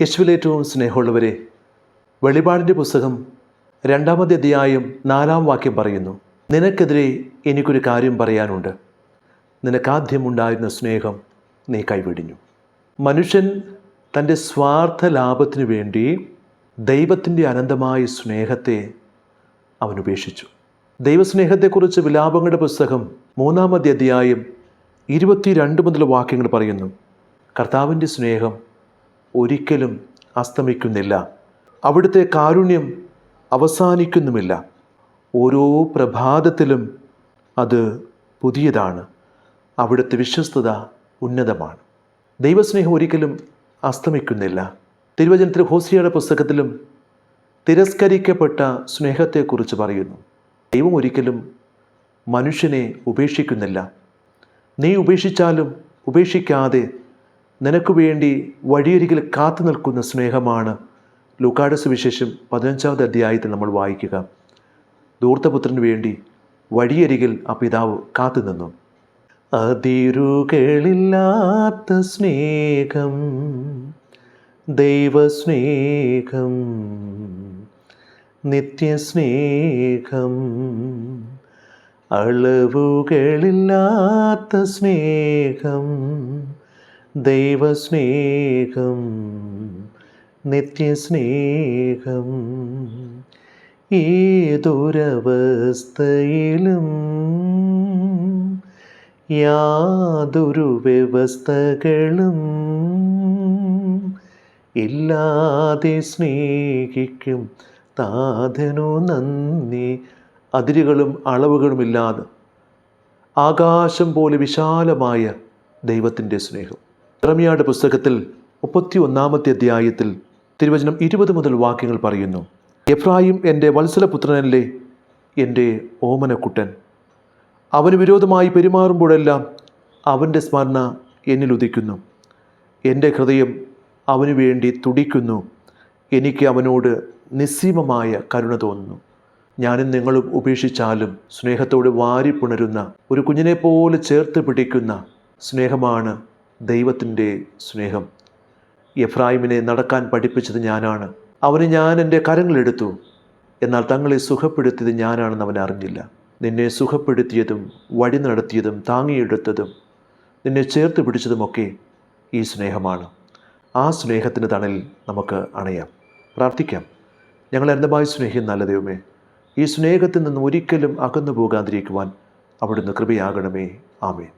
യേശുവിലേറ്റവും സ്നേഹമുള്ളവരെ, വെളിപാടിൻ്റെ പുസ്തകം 2-ാം അധ്യായം 4-ാം വാക്യം പറയുന്നു, നിനക്കെതിരെ എനിക്കൊരു കാര്യം പറയാനുണ്ട്. നിനക്കാദ്യമുണ്ടായിരുന്ന സ്നേഹം നീ കൈവെടിഞ്ഞു. മനുഷ്യൻ തൻ്റെ സ്വാർത്ഥ ലാഭത്തിനു വേണ്ടി ദൈവത്തിൻ്റെ അനന്തമായ സ്നേഹത്തെ അവൻ ഉപേക്ഷിച്ചു. ദൈവസ്നേഹത്തെക്കുറിച്ച് വിലാപങ്ങളുടെ പുസ്തകം 3-ാം അധ്യായം 22 മുതൽ വാക്യങ്ങൾ പറയുന്നു, കർത്താവിൻ്റെ സ്നേഹം ഒരിക്കലും അസ്തമിക്കുന്നില്ല, അവിടുത്തെ കാരുണ്യം അവസാനിക്കുന്നുമില്ല, ഓരോ പ്രഭാതത്തിലും അത് പുതിയതാണ്, അവിടുത്തെ വിശ്വസ്തത ഉന്നതമാണ്. ദൈവസ്നേഹം ഒരിക്കലും അസ്തമിക്കുന്നില്ല. തിരുവചനത്തിൽ ഹോസിയയുടെ പുസ്തകത്തിലും തിരസ്കരിക്കപ്പെട്ട സ്നേഹത്തെക്കുറിച്ച് പറയുന്നു. ദൈവം ഒരിക്കലും മനുഷ്യനെ ഉപേക്ഷിക്കുന്നില്ല. നീ ഉപേക്ഷിച്ചാലും ഉപേക്ഷിക്കാതെ നിനക്ക് വേണ്ടി വഴിയരികിൽ കാത്തു നിൽക്കുന്ന സ്നേഹമാണ് ലൂക്കായുടെ സുവിശേഷം 15-ാം അധ്യായത്തിൽ നമ്മൾ വായിക്കുക. ധൂർത്തപുത്രന് വേണ്ടി വഴിയരികിൽ ആ പിതാവ് കാത്തു നിന്നു. അതിരുകളില്ലാത്ത സ്നേഹം, ദൈവസ്നേഹം, നിത്യസ്നേഹം, അളവുകളില്ലാത്ത സ്നേഹം, ദൈവസ്നേഹം, നിത്യസ്നേഹം, ഏതൊരവസ്ഥയിലും യാതൊരു വ്യവസ്ഥകളും ഇല്ലാതെ സ്നേഹിക്കും താതനു നന്ദി. അതിരുകളും അളവുകളുമില്ലാതെ ആകാശം പോലെ വിശാലമായ ദൈവത്തിൻ്റെ സ്നേഹം. യിരെമ്യായുടെ പുസ്തകത്തിൽ 31-ാമത്തെ അധ്യായത്തിൽ തിരുവചനം 20 മുതൽ വാക്യങ്ങൾ പറയുന്നു, എഫ്രായിം എൻ്റെ വത്സലപുത്രനല്ലേ, എൻ്റെ ഓമനക്കുട്ടൻ. അവന് വിരോധമായി പെരുമാറുമ്പോഴെല്ലാം അവൻ്റെ സ്മരണ എന്നിൽ ഉദിക്കുന്നു. എൻ്റെ ഹൃദയം അവനു വേണ്ടി തുടിക്കുന്നു. എനിക്ക് അവനോട് നിസ്സീമമായ കരുണ തോന്നുന്നു. ഞാനും നിങ്ങളും ഉപേക്ഷിച്ചാലും സ്നേഹത്തോട് വാരിപ്പുണരുന്ന ഒരു കുഞ്ഞിനെ പോലെ ചേർത്ത് പിടിക്കുന്ന സ്നേഹമാണ് ദൈവത്തിൻ്റെ സ്നേഹം. എഫ്രായിമിനെ നടക്കാൻ പഠിപ്പിച്ചത് ഞാനാണ്, അവന് ഞാൻ എൻ്റെ കരങ്ങളെടുത്തു, എന്നാൽ തങ്ങളെ സുഖപ്പെടുത്തിയത് ഞാനാണെന്ന് അവൻ അറിഞ്ഞില്ല. നിന്നെ സുഖപ്പെടുത്തിയതും വഴി നടത്തിയതും താങ്ങിയെടുത്തതും നിന്നെ ചേർത്ത് പിടിച്ചതുമൊക്കെ ഈ സ്നേഹമാണ്. ആ സ്നേഹത്തിന് തണലിൽ നമുക്ക് അണയാം, പ്രാർത്ഥിക്കാം. ഞങ്ങൾ അനന്തമായി സ്നേഹിക്കുന്ന നല്ല ദൈവമേ, ഈ സ്നേഹത്തിൽ നിന്ന് ഒരിക്കലും അകന്നു പോകാതിരിക്കുവാൻ അവിടുന്ന് കൃപയാകണമേ. ആമേൻ.